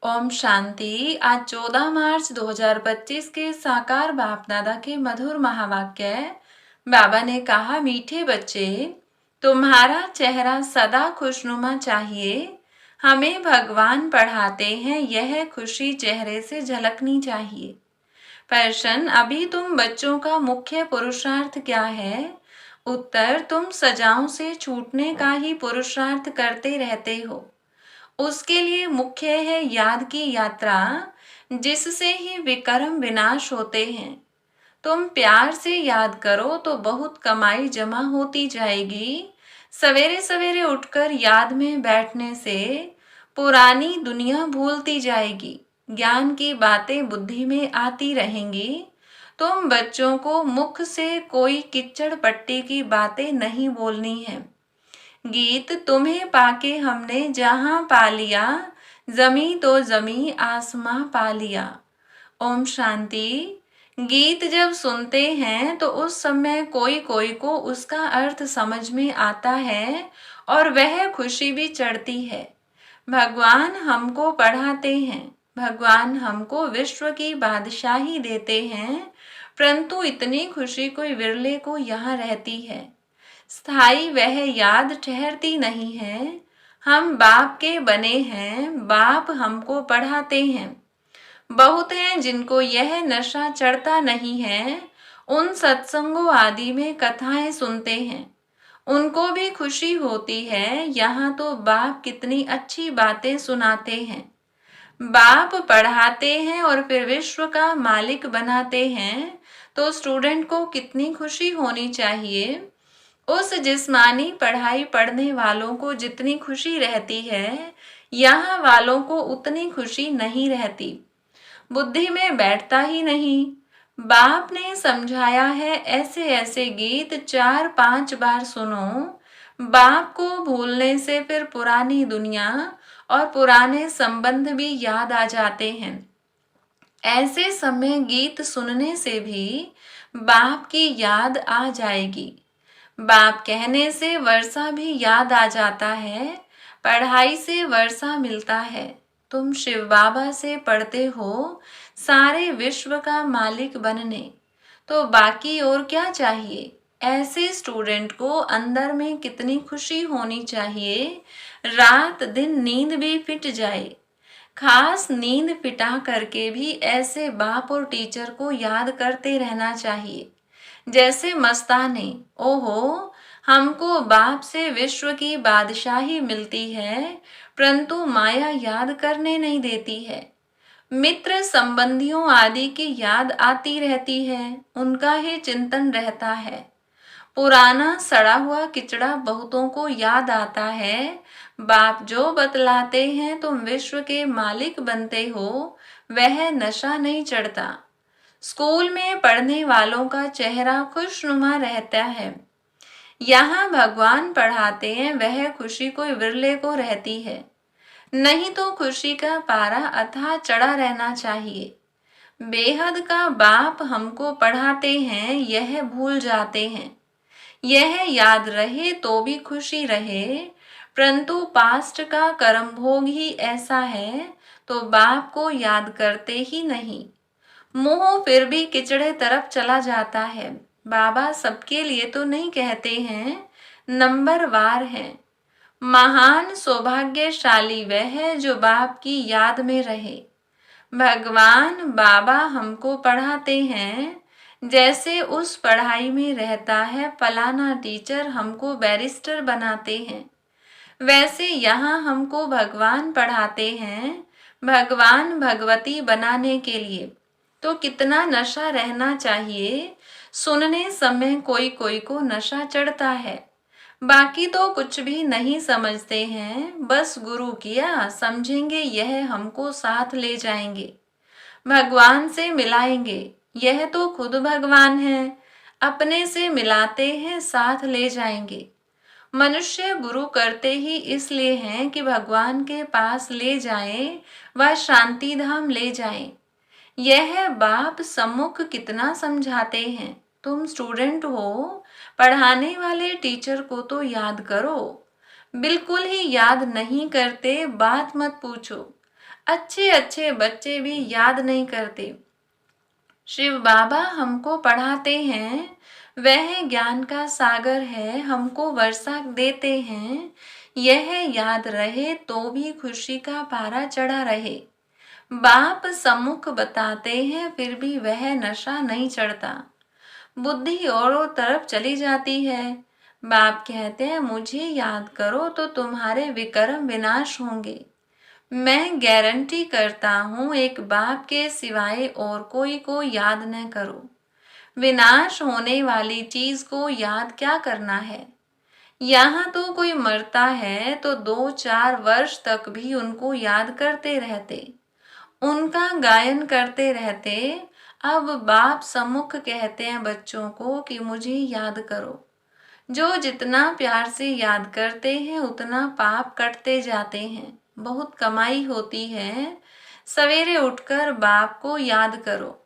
ओम शांति। आज 14 मार्च 2025 के साकार बाप दादा के मधुर महावाक्य। बाबा ने कहा, मीठे बच्चे, तुम्हारा चेहरा सदा खुशनुमा चाहिए। हमें भगवान पढ़ाते हैं, यह खुशी चेहरे से झलकनी चाहिए। प्रश्न, अभी तुम बच्चों का मुख्य पुरुषार्थ क्या है? उत्तर, तुम सजाओं से छूटने का ही पुरुषार्थ करते रहते हो। उसके लिए मुख्य है याद की यात्रा, जिससे ही विकर्म विनाश होते हैं। तुम प्यार से याद करो तो बहुत कमाई जमा होती जाएगी। सवेरे सवेरे उठकर याद में बैठने से पुरानी दुनिया भूलती जाएगी। ज्ञान की बातें बुद्धि में आती रहेंगी। तुम बच्चों को मुख से कोई किच्चड़ पट्टी की बातें नहीं बोलनी है। गीत, तुम्हें पाके हमने जहां पा लिया, जमी तो जमी आसमां पा लिया। ओम शांति। गीत जब सुनते हैं तो उस समय कोई कोई को उसका अर्थ समझ में आता है और वह खुशी भी चढ़ती है। भगवान हमको पढ़ाते हैं, भगवान हमको विश्व की बादशाही देते हैं, परंतु इतनी खुशी कोई विरले को यहाँ रहती है। स्थाई वह याद ठहरती नहीं है। हम बाप के बने हैं, बाप हमको पढ़ाते हैं। बहुत हैं जिनको यह नशा चढ़ता नहीं है। उन सत्संगों आदि में कथाएं सुनते हैं, उनको भी खुशी होती है। यहाँ तो बाप कितनी अच्छी बातें सुनाते हैं। बाप पढ़ाते हैं और फिर विश्व का मालिक बनाते हैं, तो स्टूडेंट को कितनी खुशी होनी चाहिए। उस जिस्मानी पढ़ाई पढ़ने वालों को जितनी खुशी रहती है, यहाँ वालों को उतनी खुशी नहीं रहती। बुद्धि में बैठता ही नहीं। बाप ने समझाया है, ऐसे ऐसे गीत 4-5 बार सुनो। बाप को भूलने से फिर पुरानी दुनिया और पुराने संबंध भी याद आ जाते हैं। ऐसे समय गीत सुनने से भी बाप की याद आ जाएगी। बाप कहने से वर्षा भी याद आ जाता है, पढ़ाई से वर्षा मिलता है। तुम शिव बाबा से पढ़ते हो सारे विश्व का मालिक बनने, तो बाकी और क्या चाहिए। ऐसे स्टूडेंट को अंदर में कितनी खुशी होनी चाहिए, रात दिन नींद भी फिट जाए। खास नींद फिटा करके भी ऐसे बाप और टीचर को याद करते रहना चाहिए। जैसे मस्ताने, ओहो, हमको बाप से विश्व की बादशाही मिलती है, परंतु माया याद करने नहीं देती है। मित्र संबंधियों आदि की याद आती रहती है, उनका ही चिंतन रहता है। पुराना सड़ा हुआ किचड़ा बहुतों को याद आता है। बाप जो बतलाते हैं तुम विश्व के मालिक बनते हो, वह नशा नहीं चढ़ता। स्कूल में पढ़ने वालों का चेहरा खुशनुमा रहता है। यहाँ भगवान पढ़ाते हैं, वह खुशी कोई विरले को रहती है। नहीं तो खुशी का पारा अथाह चढ़ा रहना चाहिए। बेहद का बाप हमको पढ़ाते हैं, यह भूल जाते हैं। यह याद रहे तो भी खुशी रहे, परंतु पास्ट का कर्म भोग ही ऐसा है, तो बाप को याद करते ही नहीं। मुंह फिर भी किचड़े तरफ चला जाता है। बाबा सबके लिए तो नहीं कहते हैं, नंबर वार है। महान सौभाग्यशाली वह है जो बाप की याद में रहे। भगवान बाबा हमको पढ़ाते हैं, जैसे उस पढ़ाई में रहता है फलाना टीचर हमको बैरिस्टर बनाते हैं, वैसे यहाँ हमको भगवान पढ़ाते हैं, भगवान भगवती बनाने के लिए। तो कितना नशा रहना चाहिए। सुनने समय कोई कोई को नशा चढ़ता है, बाकी तो कुछ भी नहीं समझते हैं। बस गुरु किया समझेंगे, यह हमको साथ ले जाएंगे, भगवान से मिलाएंगे। यह तो खुद भगवान है, अपने से मिलाते हैं, साथ ले जाएंगे। मनुष्य गुरु करते ही इसलिए हैं कि भगवान के पास ले जाएं, वह शांति धाम ले जाएं। यह बाप सम्मुख कितना समझाते हैं। तुम स्टूडेंट हो, पढ़ाने वाले टीचर को तो याद करो। बिल्कुल ही याद नहीं करते, बात मत पूछो। अच्छे अच्छे बच्चे भी याद नहीं करते। शिव बाबा हमको पढ़ाते हैं, वह ज्ञान का सागर है, हमको वर्षा देते हैं। यह याद रहे तो भी खुशी का पारा चढ़ा रहे। बाप सम्मुख बताते हैं फिर भी वह नशा नहीं चढ़ता। बुद्धि औरों तरफ चली जाती है। बाप कहते हैं मुझे याद करो तो तुम्हारे विकर्म विनाश होंगे। मैं गारंटी करता हूँ एक बाप के सिवाय और कोई को याद न करो। विनाश होने वाली चीज को याद क्या करना है। यहाँ तो कोई मरता है तो 2-4 वर्ष तक भी उनको याद करते रहते, उनका गायन करते रहते। अब बाप सम्मुख कहते हैं बच्चों को कि मुझे याद करो। जो जितना प्यार से याद करते हैं उतना पाप कटते जाते हैं, बहुत कमाई होती है। सवेरे उठकर बाप को याद करो।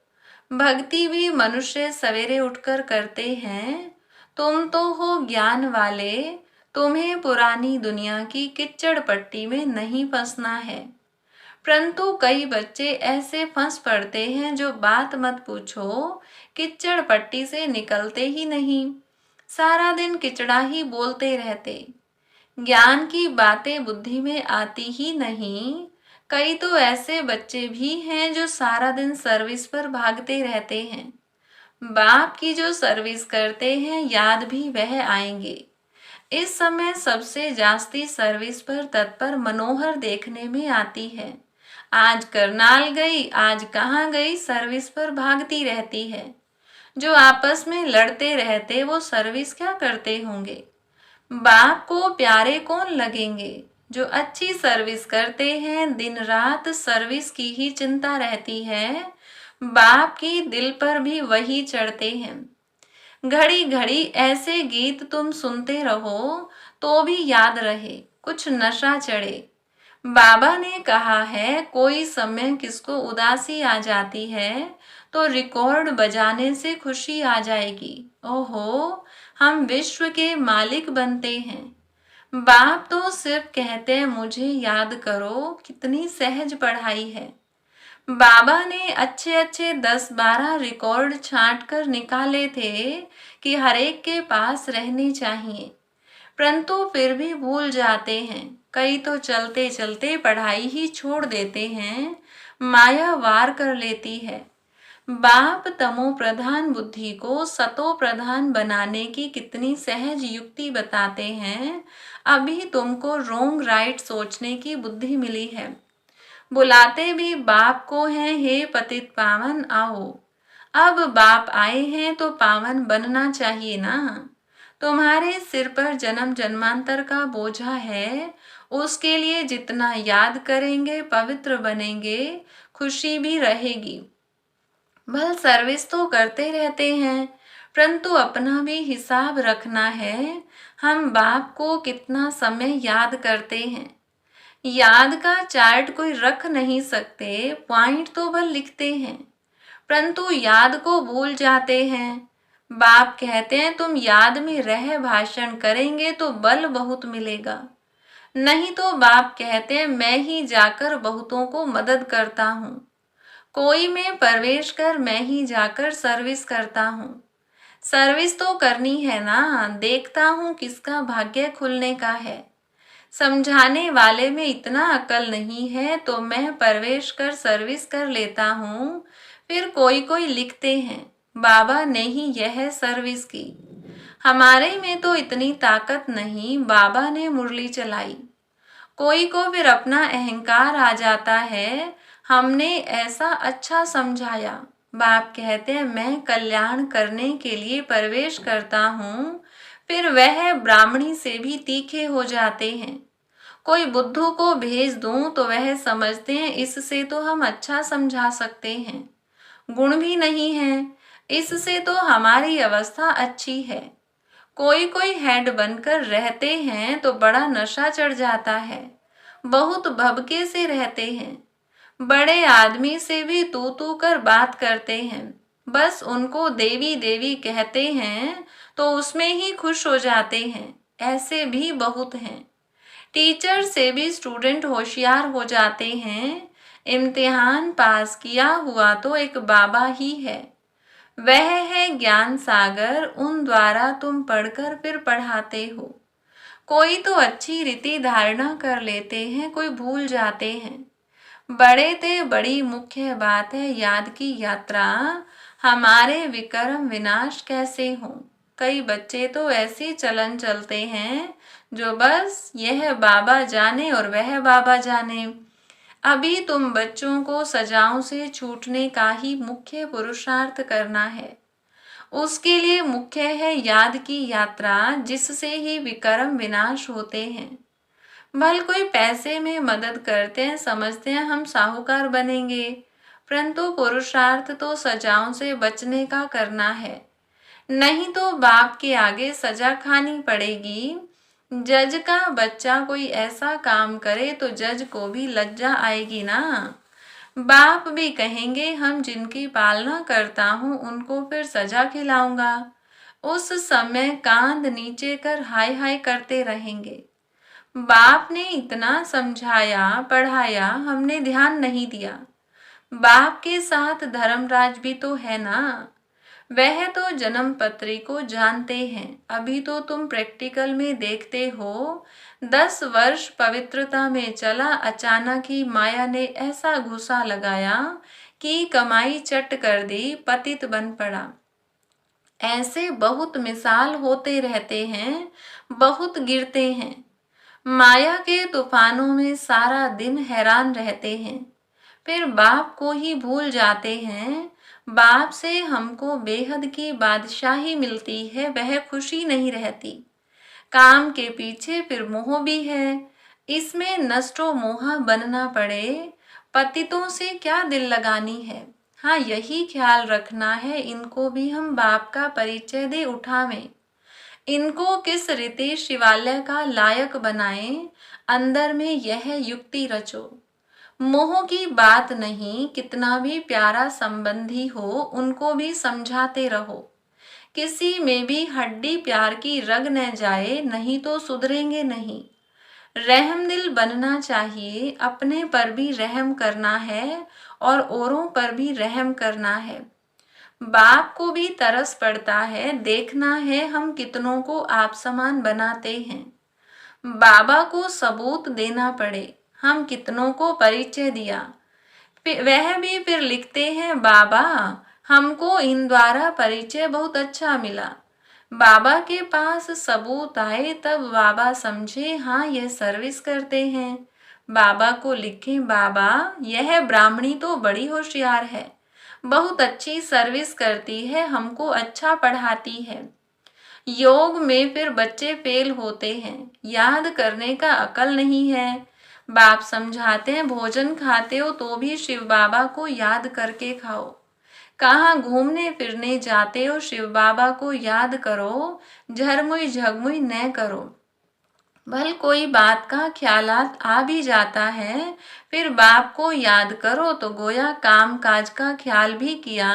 भक्ति भी मनुष्य सवेरे उठकर करते हैं। तुम तो हो ज्ञान वाले, तुम्हें पुरानी दुनिया की किच्चड़ पट्टी में नहीं फंसना है। परंतु कई बच्चे ऐसे फंस पड़ते हैं जो बात मत पूछो, किच्चड़ पट्टी से निकलते ही नहीं, सारा दिन किचड़ा ही बोलते रहते। ज्ञान की बातें बुद्धि में आती ही नहीं। कई तो ऐसे बच्चे भी हैं जो सारा दिन सर्विस पर भागते रहते हैं। बाप की जो सर्विस करते हैं याद भी वह आएंगे। इस समय सबसे जास्ती सर्विस पर तत्पर मनोहर देखने में आती है। आज करनाल गई, आज कहाँ गई, सर्विस पर भागती रहती है। जो आपस में लड़ते रहते वो सर्विस क्या करते होंगे। बाप को प्यारे कौन लगेंगे। जो अच्छी सर्विस करते हैं दिन रात सर्विस की ही चिंता रहती है, बाप की दिल पर भी वही चढ़ते हैं। घड़ी घड़ी ऐसे गीत तुम सुनते रहो तो भी याद रहे, कुछ नशा चढ़े। बाबा ने कहा है कोई समय किसको उदासी आ जाती है तो रिकॉर्ड बजाने से खुशी आ जाएगी। ओहो, हम विश्व के मालिक बनते हैं। बाप तो सिर्फ कहते हैं मुझे याद करो, कितनी सहज पढ़ाई है। बाबा ने अच्छे अच्छे 10-12 रिकॉर्ड छांट कर निकाले थे कि हर एक के पास रहने चाहिए, परंतु फिर भी भूल जाते हैं। कई तो चलते चलते पढ़ाई ही छोड़ देते हैं, माया वार कर लेती है। बाप तमो प्रधान बुद्धि को सतो प्रधान बनाने की कितनी सहज युक्ति बताते हैं। अभी तुमको रोंग राइट सोचने की बुद्धि मिली है। बुलाते भी बाप को हैं, हे पतित पावन आओ। अब बाप आए हैं तो पावन बनना चाहिए ना। तुम्हारे सिर पर जन्म जन्मांतर का बोझा है, उसके लिए जितना याद करेंगे पवित्र बनेंगे, खुशी भी रहेगी। भल सर्विस तो करते रहते हैं, परंतु अपना भी हिसाब रखना है। हम बाप को कितना समय याद करते हैं। याद का चार्ट कोई रख नहीं सकते, पॉइंट तो भल लिखते हैं, परंतु याद को भूल जाते हैं। बाप कहते हैं तुम याद में रह भाषण करेंगे तो बल बहुत मिलेगा। नहीं तो बाप कहते हैं मैं ही जाकर बहुतों को मदद करता हूँ। कोई में प्रवेश कर मैं ही जाकर सर्विस करता हूँ। सर्विस तो करनी है ना, देखता हूँ किसका भाग्य खुलने का है। समझाने वाले में इतना अकल नहीं है तो मैं प्रवेश कर सर्विस कर लेता हूँ। फिर कोई कोई लिखते हैं बाबा ने ही यह सर्विस की। हमारे में तो इतनी ताकत नहीं, बाबा ने मुरली चलाई। कोई को फिर अपना अहंकार आ जाता है, हमने ऐसा अच्छा समझाया। बाप कहते हैं मैं कल्याण करने के लिए प्रवेश करता हूँ। फिर वह ब्राह्मणी से भी तीखे हो जाते हैं। कोई बुद्धू को भेज दूं तो वह समझते हैं इससे तो हम अच्छा समझा सकते हैं, गुण भी नहीं है, इससे तो हमारी अवस्था अच्छी है। कोई कोई हेड बनकर रहते हैं तो बड़ा नशा चढ़ जाता है, बहुत भबके से रहते हैं। बड़े आदमी से भी तू तू कर बात करते हैं, बस उनको देवी देवी कहते हैं तो उसमें ही खुश हो जाते हैं। ऐसे भी बहुत हैं। टीचर से भी स्टूडेंट होशियार हो जाते हैं, इम्तिहान पास किया हुआ तो एक बाबा ही है। वह है ज्ञान सागर, उन द्वारा तुम पढ़कर फिर पढ़ाते हो। कोई तो अच्छी रीति धारणा कर लेते हैं, कोई भूल जाते हैं। बड़े ते बड़ी मुख्य बात है याद की यात्रा, हमारे विक्रम विनाश कैसे हों। कई बच्चे तो ऐसे चलन चलते हैं जो बस यह बाबा जाने और वह बाबा जाने। अभी तुम बच्चों को सजाओं से छूटने का ही मुख्य पुरुषार्थ करना है। उसके लिए मुख्य है याद की यात्रा, जिससे ही विक्रम विनाश होते हैं। भल कोई पैसे में मदद करते हैं, समझते हैं हम साहूकार बनेंगे, परंतु पुरुषार्थ तो सजाओं से बचने का करना है। नहीं तो बाप के आगे सजा खानी पड़ेगी। जज का बच्चा कोई ऐसा काम करे तो जज को भी लज्जा आएगी ना। बाप भी कहेंगे हम जिनकी पालना करता हूँ उनको फिर सजा खिलाऊंगा। उस समय कांध नीचे कर हाय हाय करते रहेंगे। बाप ने इतना समझाया पढ़ाया, हमने ध्यान नहीं दिया। बाप के साथ धर्मराज भी तो है ना, वह तो जन्म पत्री को जानते हैं। अभी तो तुम प्रैक्टिकल में देखते हो। 10 वर्ष पवित्रता में चला, अचानक ही माया ने ऐसा घुसा लगाया कि कमाई चट कर दी, पतित बन पड़ा। ऐसे बहुत मिसाल होते रहते हैं, बहुत गिरते हैं। माया के तूफानों में सारा दिन हैरान रहते हैं, फिर बाप को ही भूल जाते हैं। बाप से हमको बेहद की बादशाही मिलती है, वह खुशी नहीं रहती। काम के पीछे फिर मोह भी है, इसमें नष्टो मोहा बनना पड़े। पतितों से क्या दिल लगानी है। हाँ, यही ख्याल रखना है, इनको भी हम बाप का परिचय दे उठावें। इनको किस रीति शिवालय का लायक बनाएं, अंदर में यह युक्ति रचो। मोह की बात नहीं, कितना भी प्यारा संबंधी हो उनको भी समझाते रहो। किसी में भी हड्डी प्यार की रग न जाए, नहीं तो सुधरेंगे नहीं। रहम दिल बनना चाहिए, अपने पर भी रहम करना है और औरों पर भी रहम करना है। बाप को भी तरस पड़ता है, देखना है हम कितनों को आप समान बनाते हैं। बाबा को सबूत देना पड़े, हम कितनों को परिचय दिया। वह भी फिर लिखते हैं, बाबा हमको इन द्वारा परिचय बहुत अच्छा मिला। बाबा के पास सबूत आए तब बाबा समझे हाँ यह सर्विस करते हैं। बाबा को लिखें, बाबा यह ब्राह्मणी तो बड़ी होशियार है, बहुत अच्छी सर्विस करती है, हमको अच्छा पढ़ाती है। योग में फिर बच्चे फेल होते हैं, याद करने का अकल नहीं है। बाप समझाते हैं, भोजन खाते हो तो भी शिव बाबा को याद करके खाओ। कहाँ घूमने फिरने जाते हो, शिव बाबा को याद करो, झरमुई झगमुई न करो। भल कोई बात का ख्यालात आ भी जाता है, फिर बाप को याद करो तो गोया काम काज का ख्याल भी किया,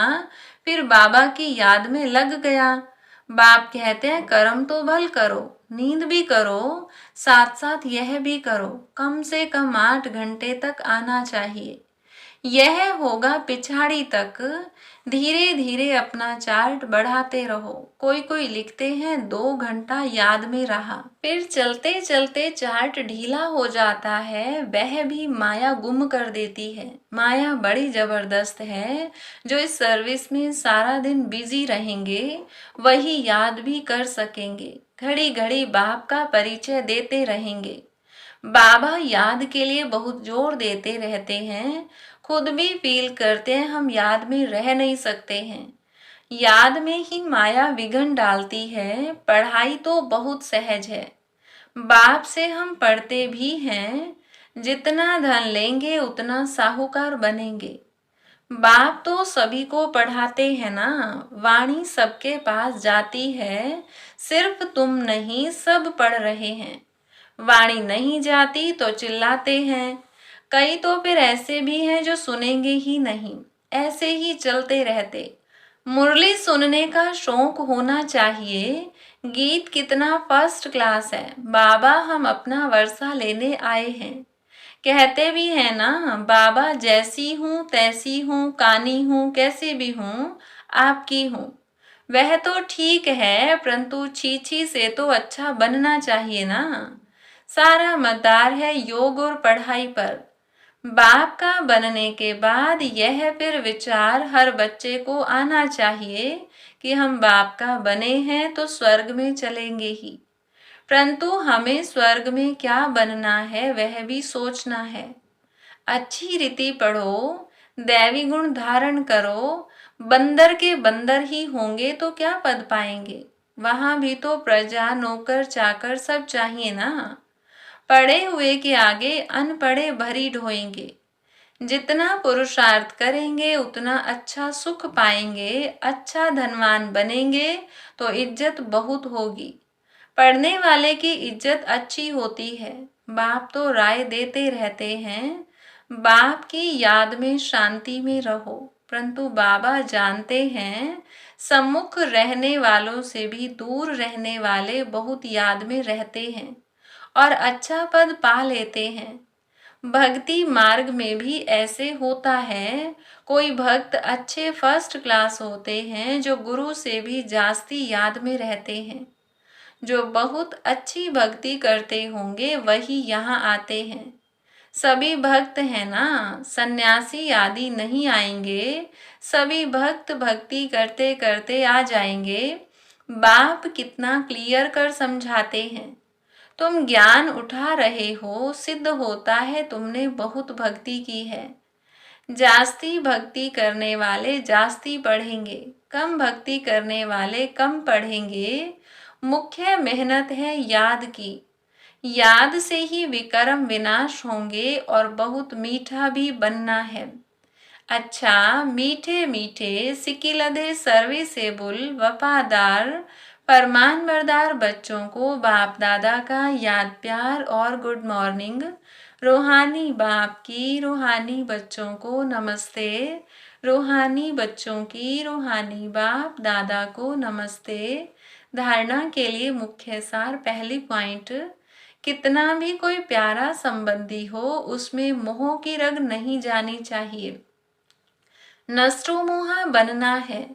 फिर बाबा की याद में लग गया। बाप कहते हैं कर्म तो भल करो, नींद भी करो, साथ साथ यह भी करो, कम से कम 8 घंटे तक आना चाहिए। यह होगा पिछाड़ी तक। धीरे धीरे अपना चार्ट बढ़ाते रहो। कोई कोई लिखते हैं 2 घंटा याद में रहा, फिर चलते चलते चार्ट ढीला हो जाता है, वह भी माया गुम कर देती है। माया बड़ी जबरदस्त है, जो इस सर्विस में सारा दिन बिजी रहेंगे वही याद भी कर सकेंगे, घड़ी घड़ी बाप का परिचय देते रहेंगे। बाबा याद के लिए बहुत जोर देते रहते हैं, खुद भी फील करते हैं हम याद में रह नहीं सकते हैं। याद में ही माया विघन डालती है। पढ़ाई तो बहुत सहज है, बाप से हम पढ़ते भी हैं, जितना धन लेंगे उतना साहूकार बनेंगे। बाप तो सभी को पढ़ाते हैं ना, वाणी सबके पास जाती है, सिर्फ तुम नहीं सब पढ़ रहे हैं। वाणी नहीं जाती तो चिल्लाते हैं। कई तो फिर ऐसे भी हैं जो सुनेंगे ही नहीं, ऐसे ही चलते रहते। मुरली सुनने का शौक होना चाहिए। गीत कितना फर्स्ट क्लास है, बाबा हम अपना वर्षा लेने आए हैं। कहते भी हैं ना, बाबा जैसी हूँ तैसी हूँ, कानी हूँ कैसी भी हूँ, आपकी हूँ। वह तो ठीक है, परंतु छी से तो अच्छा बनना चाहिए ना। सारा मदार है योग और पढ़ाई पर। बाप का बनने के बाद यह फिर विचार हर बच्चे को आना चाहिए कि हम बाप का बने हैं तो स्वर्ग में चलेंगे ही, परंतु हमें स्वर्ग में क्या बनना है वह भी सोचना है। अच्छी रीति पढ़ो, दैवी गुण धारण करो। बंदर के बंदर ही होंगे तो क्या पद पाएंगे? वहां भी तो प्रजा, नौकर चाकर सब चाहिए ना। पढ़े हुए के आगे अनपढ़े भरी ढोएंगे। जितना पुरुषार्थ करेंगे उतना अच्छा सुख पाएंगे, अच्छा धनवान बनेंगे तो इज्जत बहुत होगी। पढ़ने वाले की इज्जत अच्छी होती है। बाप तो राय देते रहते हैं, बाप की याद में शांति में रहो, परंतु बाबा जानते हैं सम्मुख रहने वालों से भी दूर रहने वाले बहुत याद में रहते हैं और अच्छा पद पा लेते हैं। भक्ति मार्ग में भी ऐसे होता है। कोई भक्त अच्छे फर्स्ट क्लास होते हैं जो गुरु से भी जास्ती याद में रहते हैं। जो बहुत अच्छी भक्ति करते होंगे वही यहाँ आते हैं। सभी भक्त हैं ना, सन्यासी आदि नहीं आएंगे। सभी भक्त भक्ति करते करते आ जाएंगे। बाप कितना क्लियर कर समझाते हैं। तुम ज्ञान उठा रहे हो, सिद्ध होता है तुमने बहुत भक्ति की है। जास्ती भक्ति करने वाले जास्ती पढ़ेंगे, कम भक्ति करने वाले कम पढ़ेंगे। मुख्य मेहनत है याद की। याद से ही विकर्म विनाश होंगे और बहुत मीठा भी बनना है। अच्छा, मीठे मीठे सिकिलधे सर्वे से बुल वफादार फरमानबरदार बच्चों को बाप दादा का याद प्यार और गुड मॉर्निंग। रूहानी बाप की रूहानी बच्चों को नमस्ते। रूहानी बच्चों की रूहानी बाप दादा को नमस्ते। धारणा के लिए मुख्य सार। पहली पॉइंट, कितना भी कोई प्यारा संबंधी हो उसमें मोह की रग नहीं जानी चाहिए। नष्टो मोहा बनना है,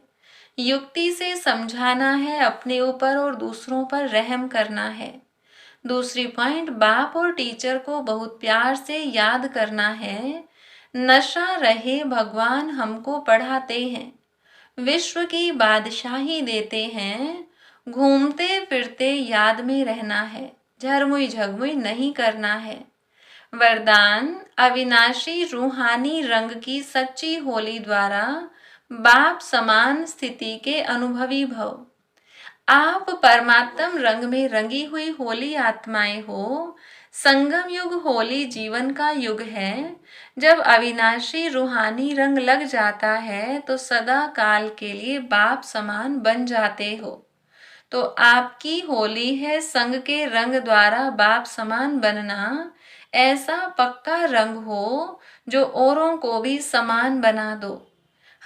युक्ति से समझाना है, अपने ऊपर और दूसरों पर रहम करना है। दूसरी पॉइंट, बाप और टीचर को बहुत प्यार से याद करना है। नशा रहे भगवान हमको पढ़ाते हैं, विश्व की बादशाही देते हैं। घूमते फिरते याद में रहना है, झरमुई झगमुई नहीं करना है। वरदान, अविनाशी रूहानी रंग की सच्ची होली द्वारा बाप समान स्थिति के अनुभवी भव। आप परमात्म रंग में रंगी हुई होली आत्माएं हो। संगम युग होली जीवन का युग है। जब अविनाशी रूहानी रंग लग जाता है तो सदा काल के लिए बाप समान बन जाते हो। तो आपकी होली है संग के रंग द्वारा बाप समान बनना। ऐसा पक्का रंग हो जो औरों को भी समान बना दो।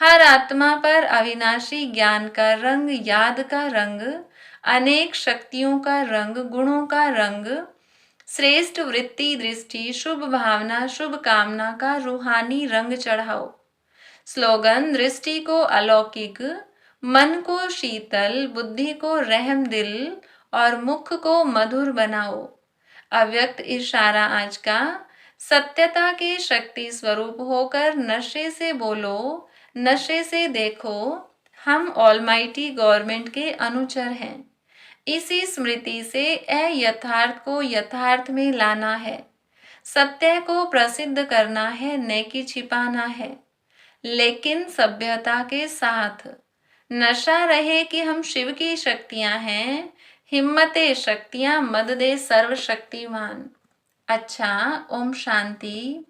हर आत्मा पर अविनाशी ज्ञान का रंग, याद का रंग, अनेक शक्तियों का रंग, गुणों का रंग, श्रेष्ठ वृत्ति दृष्टि, शुभ भावना, शुभ कामना का रूहानी रंग चढ़ाओ। स्लोगन, दृष्टि को अलौकिक, मन को शीतल, बुद्धि को रहम दिल और मुख को मधुर बनाओ। अव्यक्त इशारा आज का, सत्यता के शक्ति स्वरूप होकर नशे से बोलो, नशे से देखो। हम ऑलमाइटी गवर्नमेंट के अनुचर हैं। इसी स्मृति से अयथार्थ को यथार्थ में लाना है। सत्य को प्रसिद्ध करना है, नेकी छिपाना है, लेकिन सभ्यता के साथ। नशा रहे कि हम शिव की शक्तियां हैं। हिम्मते शक्तियां मद दे सर्वशक्तिमान। अच्छा, ओम शांति।